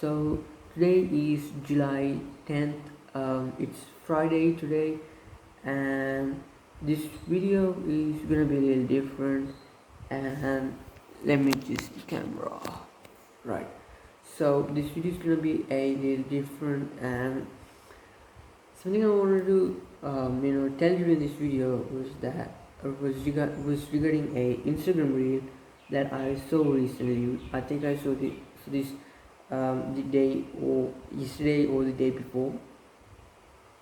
So today is July 10th. It's Friday today, and this video is gonna be a little different. And let me just the camera right. So this video is gonna be a little different, and something I wanted to tell you in this video was regarding a Instagram reel that I saw recently. I think I saw this the day or yesterday or the day before.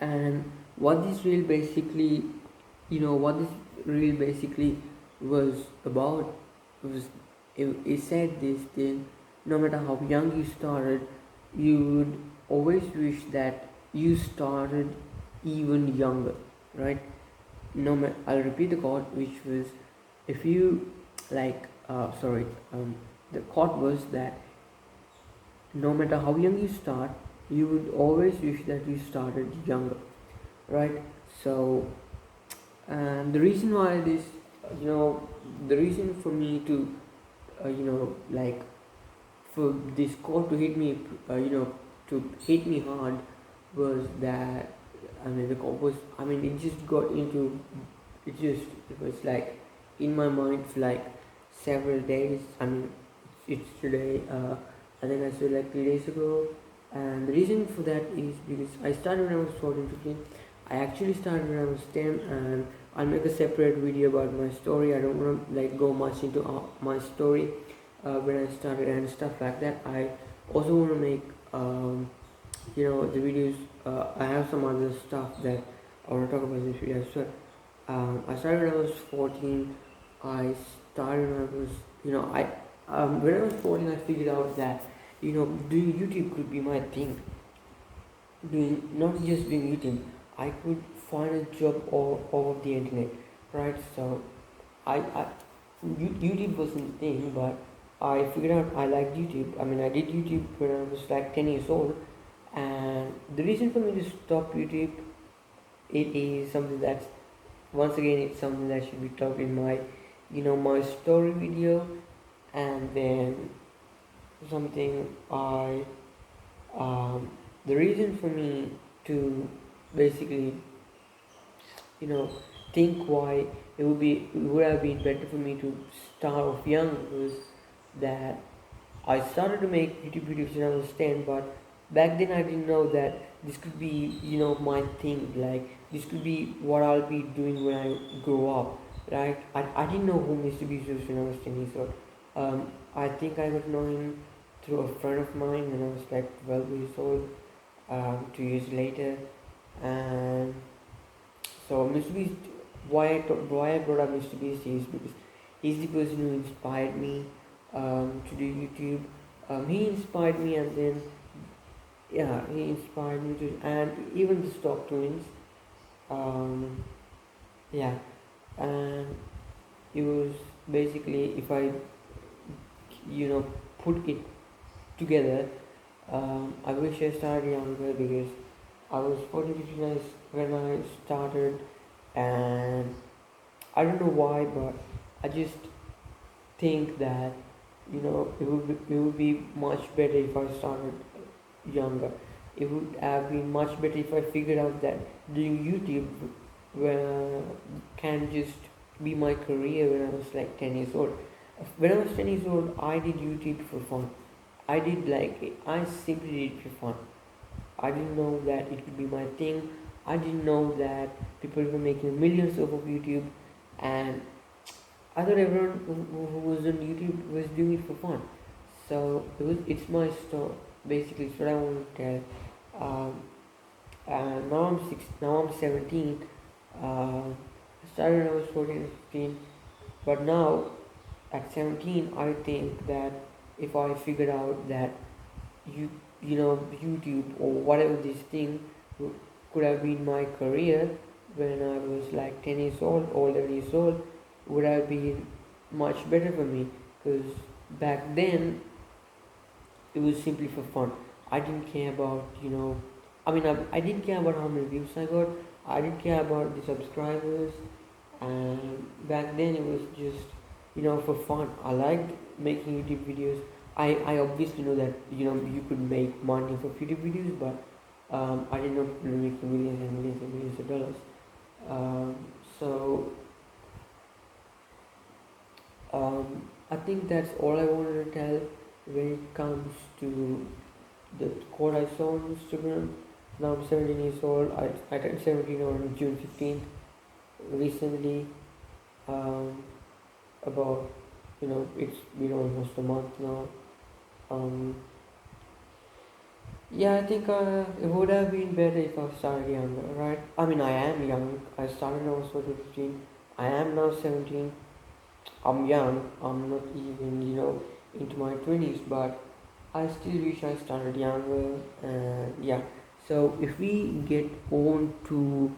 And what this reel basically, what this reel basically was about was it said this thing: no matter how young you started, you would always wish that you started even younger, right? No matter, I'll repeat the quote, which was, if you like, the quote was that no matter how young you start, you would always wish that you started younger, right? So, and the reason why this, you know, the reason for me to, like, for this quote to hit me, to hit me hard was that, the quote was, it just got into, it was like in my mind for like several days. It's today. I think I said like 3 days ago, and the reason for that is because I started when I was 14, 15. I actually started when I was 10, and I'll make a separate video about my story. I don't want to like go much into my story when I started and stuff like that. I also want to make the videos. I have some other stuff that I want to talk about in this video as well. I started when I was 14. I started when I was, when I was 14, I figured out that, doing YouTube could be my thing. Doing, not just doing YouTube, I could find a job all over the internet, right? So, I YouTube wasn't the thing, but I figured out I liked YouTube. I did YouTube when I was like 10 years old, and the reason for me to stop YouTube, it is something that's, once again, it's something that should be talked in my, my story video. And then something I the reason for me to basically, you know think why it would have been better for me to start off young was that I started to make YouTube videos when I was 10, but back then I didn't know that this could be, my thing. Like, this could be what I'll be doing when I grow up, right? I didn't know who Mr. Beast was when I was 10 years old. I think I got to know him through a friend of mine when I was like 12 years old, 2 years later. And so Mr. Beast, why I brought up Mr. Beast is because he's the person who inspired me to do YouTube. He inspired me, and then yeah, he inspired me to, and even the Stock Twins. Um, yeah, and it was basically, if I put it together, I wish I started younger because I was 14, 15 when I started, and I don't know why, but I just think that, it would be much better if I started younger. It would have been much better if I figured out that doing YouTube can just be my career when I was like 10 years old. When I was 10 years old, I did YouTube for fun. I simply did it for fun. I didn't know that it could be my thing. I didn't know that people were making millions off of YouTube, and I thought everyone who was on YouTube was doing it for fun. So it's my story. Basically, it's what I want to tell. Now I'm 17. I started when I was 14 and 15, but now at 17, I think that if I figured out that you YouTube or whatever this thing could have been my career when I was like 10 years old or 11 years old, would have been much better for me, because back then it was simply for fun. I didn't care about, I didn't care about how many views I got. I didn't care about the subscribers, and back then it was just, for fun. I liked making YouTube videos. I obviously know that you could make money for YouTube videos, but I did not make millions and millions and millions of dollars. So I think that's all I wanted to tell when it comes to the quote I saw on Instagram. Now I'm 17 years old. I turned 17 on June 15th recently. Um, about it's been almost a month now. Um, yeah, I think it would have been better if I started younger, right? I mean, I am young. I started when I was 15. I am now 17. I'm young. I'm not even into my 20s, but I still wish I started younger. And yeah, so if we get on to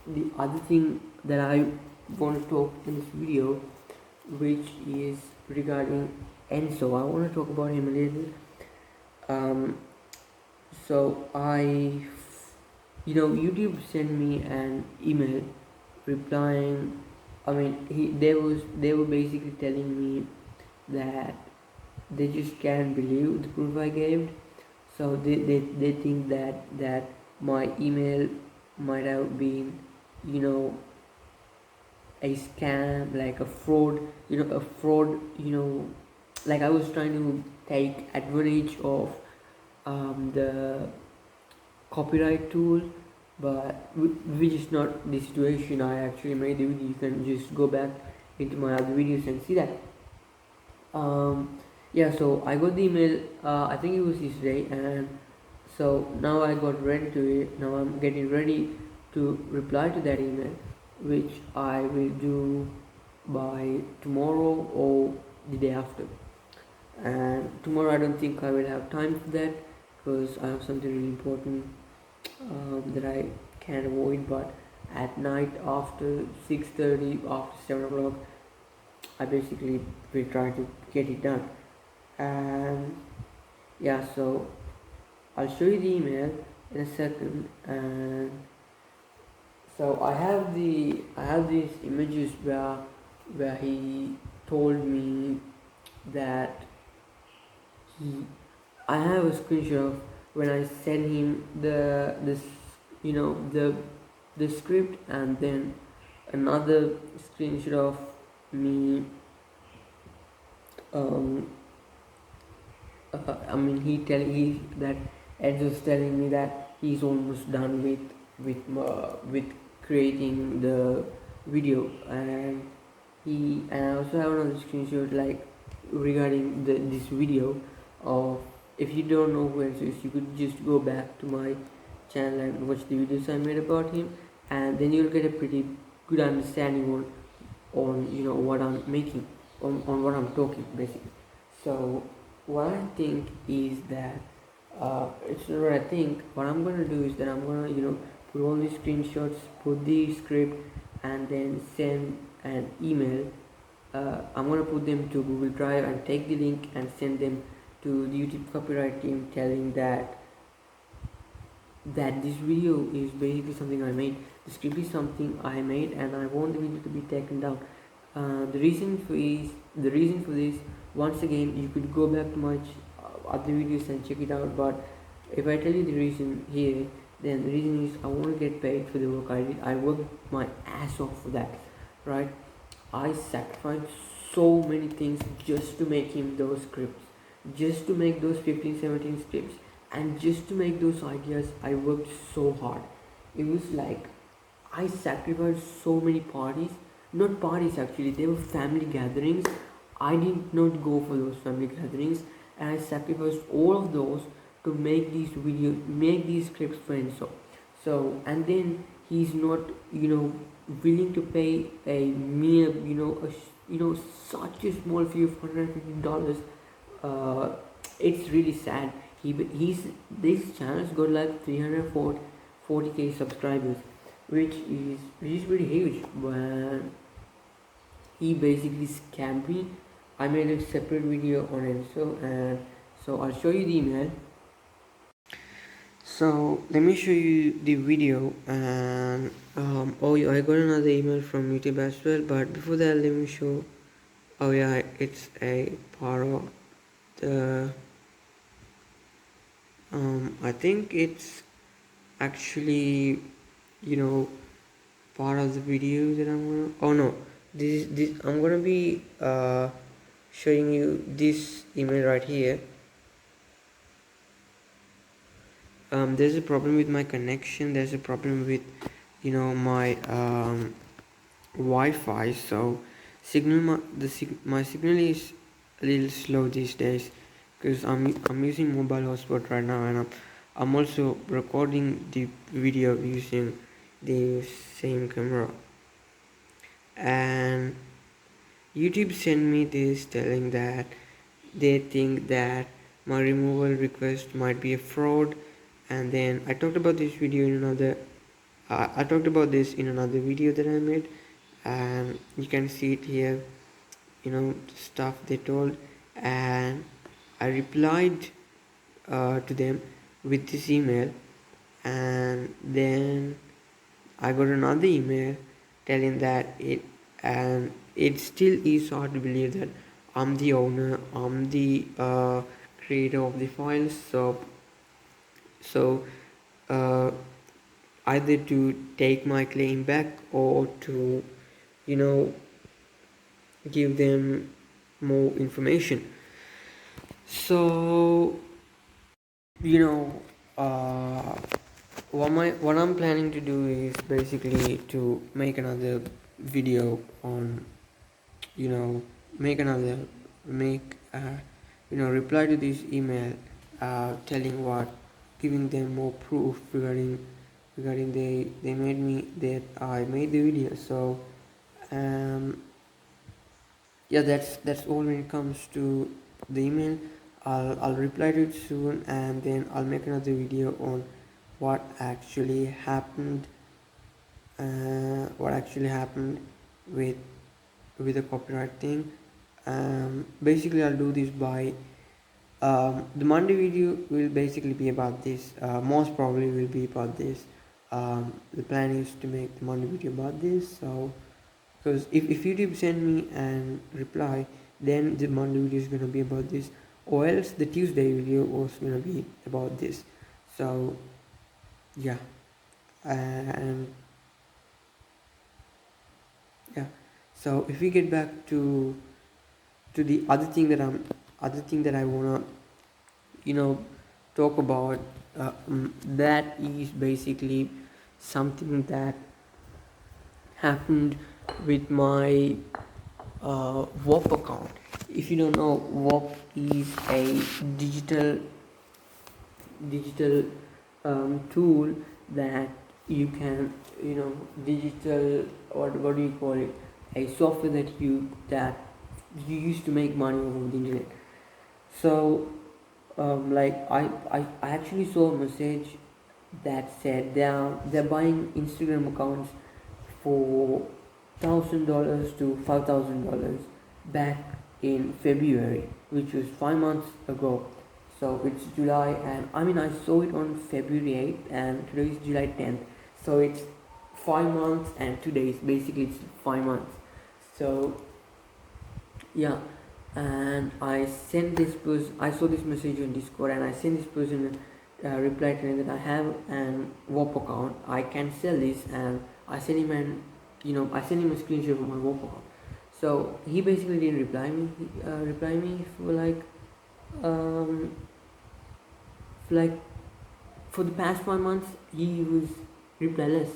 the other thing that I want to talk in this video, which is regarding Enzo. I want to talk about him a little. Um, so YouTube sent me an email replying. I mean, they were basically telling me that they just can't believe the proof I gave. So they think that my email might have been, you know, a scam, like a fraud, like I was trying to take advantage of the copyright tool, but which is not the situation. I actually made the video. You can just go back into my other videos and see that. Yeah, so I got the email, I think it was yesterday, and so now I got ready to it. Now I'm getting ready to reply to that email, which I will do by tomorrow or the day after. And tomorrow I don't think I will have time for that because I have something really important that I can't avoid. But at night after 6:30, after 7 o'clock, I basically will try to get it done. And yeah, so I'll show you the email in a second. And so I have these images where he told me that he I have a screenshot of when I sent him the script, and then another screenshot of me. um I mean, he that Ed was telling me that he's almost done with creating the video. And I also have another screenshot like regarding this video of, if you don't know who Enzo is, you could just go back to my channel and watch the videos I made about him, and then you'll get a pretty good understanding on what I'm making, on what I'm talking basically. So what I think is that it's not what I think. What I'm gonna do is that I'm gonna put all these screenshots, put the script, and then send an email. I'm gonna put them to Google Drive and take the link and send them to the YouTube copyright team, telling that this video is basically something I made. The script is something I made, and I want the video to be taken down. The reason for this, once again, you could go back to my other videos and check it out. But if I tell you the reason here, then the reason is I want to get paid for the work I did. I worked my ass off for that, right? I sacrificed so many things just to make him those scripts, just to make those 15, 17 scripts, and just to make those ideas. I worked so hard. It was like I sacrificed so many parties, not parties actually, they were family gatherings. I did not go for those family gatherings, and I sacrificed all of those to make these videos, make these scripts for Enzo. So, and then he's not, willing to pay a mere, such a small fee of $150. It's really sad. He's This channel's got like 340k subscribers, which is pretty huge. But he basically scammed me. I made a separate video on Enzo, and so I'll show you the email. So let me show you the video. And oh yeah, I got another email from YouTube as well. But before that, let me show. Oh yeah, it's a Paro the I think it's actually, you know, part of the video that I'm gonna. Oh no, this I'm gonna be showing you this email right here. There's a problem with my connection. There's a problem with, my Wi-Fi. So my signal is a little slow these days because I'm using mobile hotspot right now, and I'm also recording the video using the same camera. And YouTube sent me this telling that they think that my removal request might be a fraud. And then I talked about this video in another I talked about this in another video that I made, and you can see it here, the stuff they told. And I replied to them with this email, and then I got another email telling that it still is hard to believe that I'm the owner, I'm the creator of the files. So uh, either to take my claim back or to, you know, give them more information. So, you know, uh, what I'm planning to do is basically to make another video on, you know, make another make reply to this email, telling what, giving them more proof regarding they made me that I made the video. So um yeah, that's all when it comes to the email. I'll reply to it soon, and then I'll make another video on what actually happened, with the copyright thing. Basically, I'll do this by the Monday video will basically be about this. Most probably will be about this. The plan is to make the Monday video about this. So, because if YouTube send me and reply, then the Monday video is gonna be about this, or else the Tuesday video was gonna be about this. So, yeah, and yeah. So if we get back to the other thing that I wanna, you know talk about, that is basically something that happened with my WOP account. If you don't know, WOP is a digital tool that you can, digital, what do you call it, a software that you use to make money over the internet. So like I actually saw a message that said they're buying Instagram accounts for $1,000 to $5,000 back in February, which was 5 months ago. So it's July, and I mean I saw it on February 8th, and today is July 10th. So it's 5 months and 2 days. Basically, it's 5 months. So yeah, and I saw this message on Discord, and I sent this person a reply telling that I have an WOP account, I can sell this. And I sent him a screenshot of my WOP account. So he basically didn't reply me for um like for the past 5 months. He was replyless.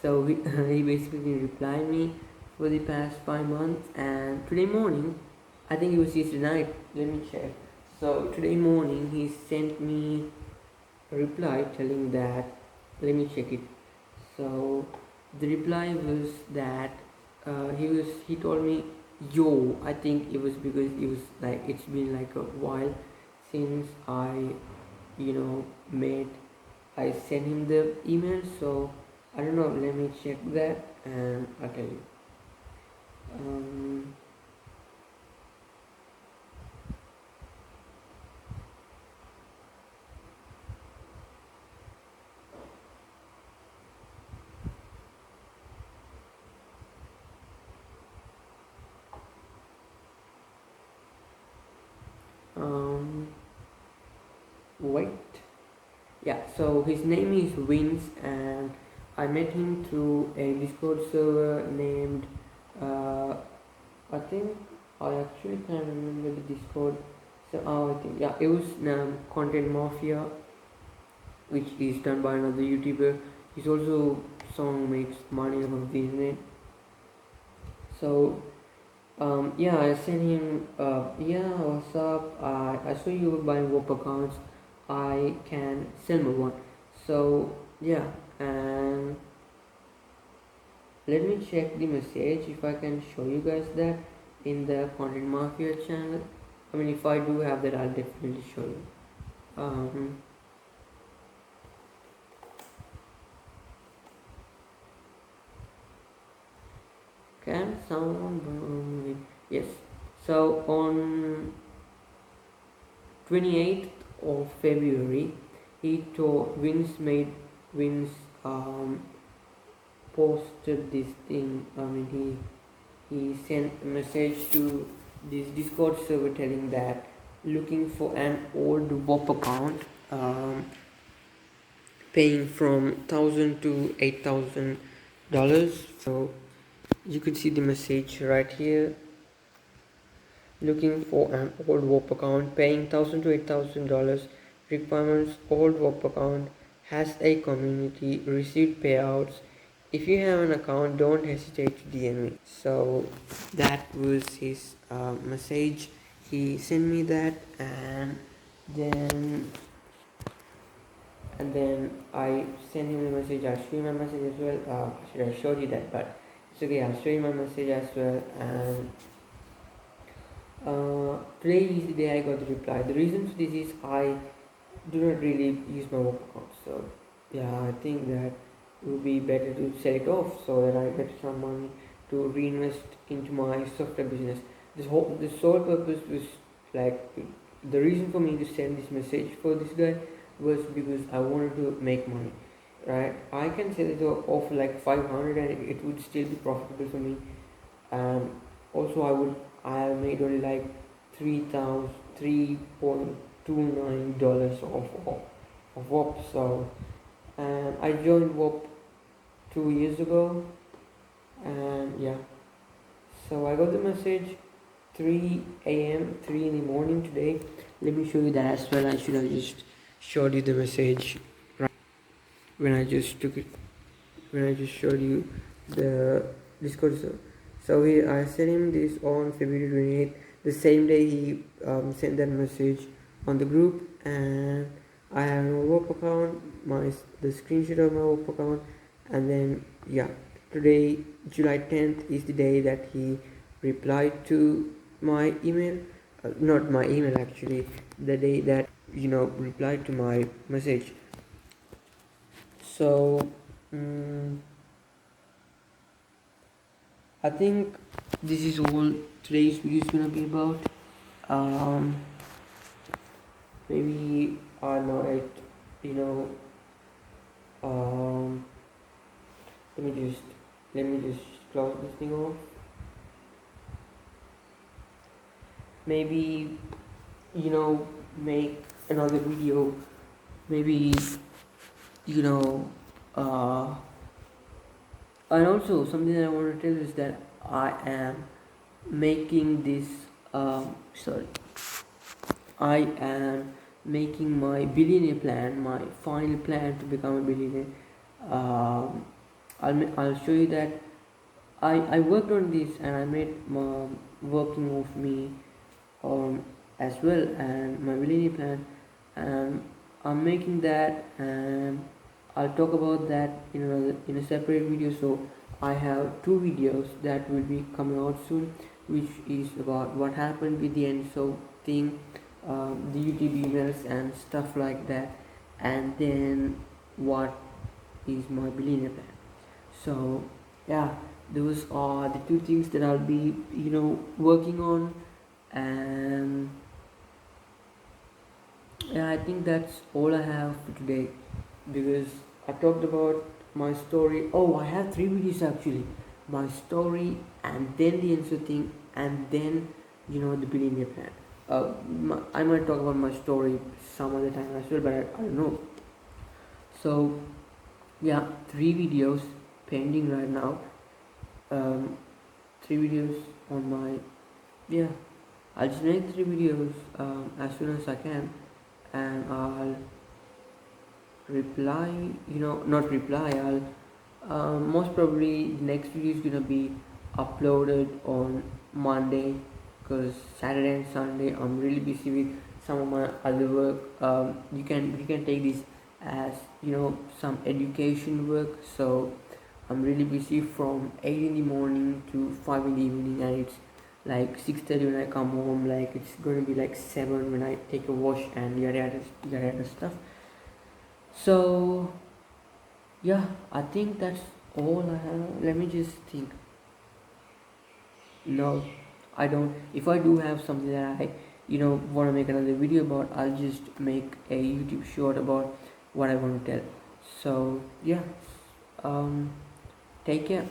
So he basically didn't reply me for the past 5 months. And today morning, I think it was yesterday night, let me check. So today morning he sent me a reply telling that, let me check it. So the reply was that he told me, yo, I think it was because it was like it's been like a while since you know made I sent him the email. So I don't know, let me check that and I'll tell you. um, wait, yeah, so his name is Vince, and I met him through a Discord server named, uh, I think, I actually can't remember the Discord. So I think, yeah, it was Content Mafia, which is done by another YouTuber. He's also someone who makes money off of the internet. So yeah, I sent him, yeah, what's up? I saw you buying WOP accounts. I can sell me one. So yeah, and let me check the message if I can show you guys that in the Content Mafia channel. I mean, if I do have that, I'll definitely show you. Um, can someone? Yes. So on 28th of February, he told Vince posted this thing. I mean, he sent a message to this Discord server telling that looking for an old WOP account, paying from $1,000 to $8,000. So you could see the message right here. Looking for an old WOP account, paying $1,000 to $8,000. Requirements: old WOP account, has a community, received payouts. If you have an account, don't hesitate to DM me. So that was his message. He sent me that, then and then I sent him a message. I'll show you my message as well. Should I showed you that, but it's okay. I'll show you my message as well. And today is the day I got the reply. The reason for this is I do not really use my work account, so yeah, I think that it would be better to sell it off so that I get some money to reinvest into my software business. The sole purpose was like the reason for me to send this message for this guy was because I wanted to make money. Right, I can sell it off like 500 and it would still be profitable for me. And also I have made only like 3.29 dollars of WOP. So and I joined WOP 2 years ago, and yeah, so I got the message 3 a.m. 3 in the morning today. Let me show you that as well. I should have just showed you the message right when I just took it, when I just showed you the Discord server. So I sent him this on February 28th, the same day he sent that message on the group. And I have no WOP account, the screenshot of my WOP account. And then yeah, today July 10th is the day that he replied to my email, not my email actually, the day that replied to my message. So I think this is all today's video is gonna be about. Maybe I know it, you know. Um, let me just close this thing off. Maybe make another video. Maybe and also something that I want to tell is that I am making this sorry I am making my billionaire plan, my final plan to become a billionaire. I'll show you that I worked on this and I made my working of me as well, and my billionaire plan, and I'm making that, and I'll talk about that in a separate video. So I have two videos that will be coming out soon, which is about what happened with the ENSO thing, the YouTube emails and stuff like that, and then what is my billionaire plan. So yeah, those are the two things that I'll be working on. And yeah, I think that's all I have for today, because I talked about my story. Oh, I have three videos actually: my story, and then the answer thing, and then the billionaire plan. I might talk about my story some other time as well, but I don't know. So yeah, 3 videos pending right now. um, 3 videos on my, yeah, I'll just make 3 videos as soon as I can, and I'll reply, not reply, I'll most probably the next video is gonna be uploaded on Monday, because Saturday and Sunday I'm really busy with some of my other work. You can take this as some education work. So I'm really busy from 8 in the morning to 5 in the evening, and it's like 6:30 when I come home. Like it's going to be like 7 when I take a wash and yada yada stuff. So yeah, I think that's all I have. Let me just think. No, I don't. If I do have something that I want to make another video about, I'll just make a YouTube short about what I want to tell. So yeah, take care.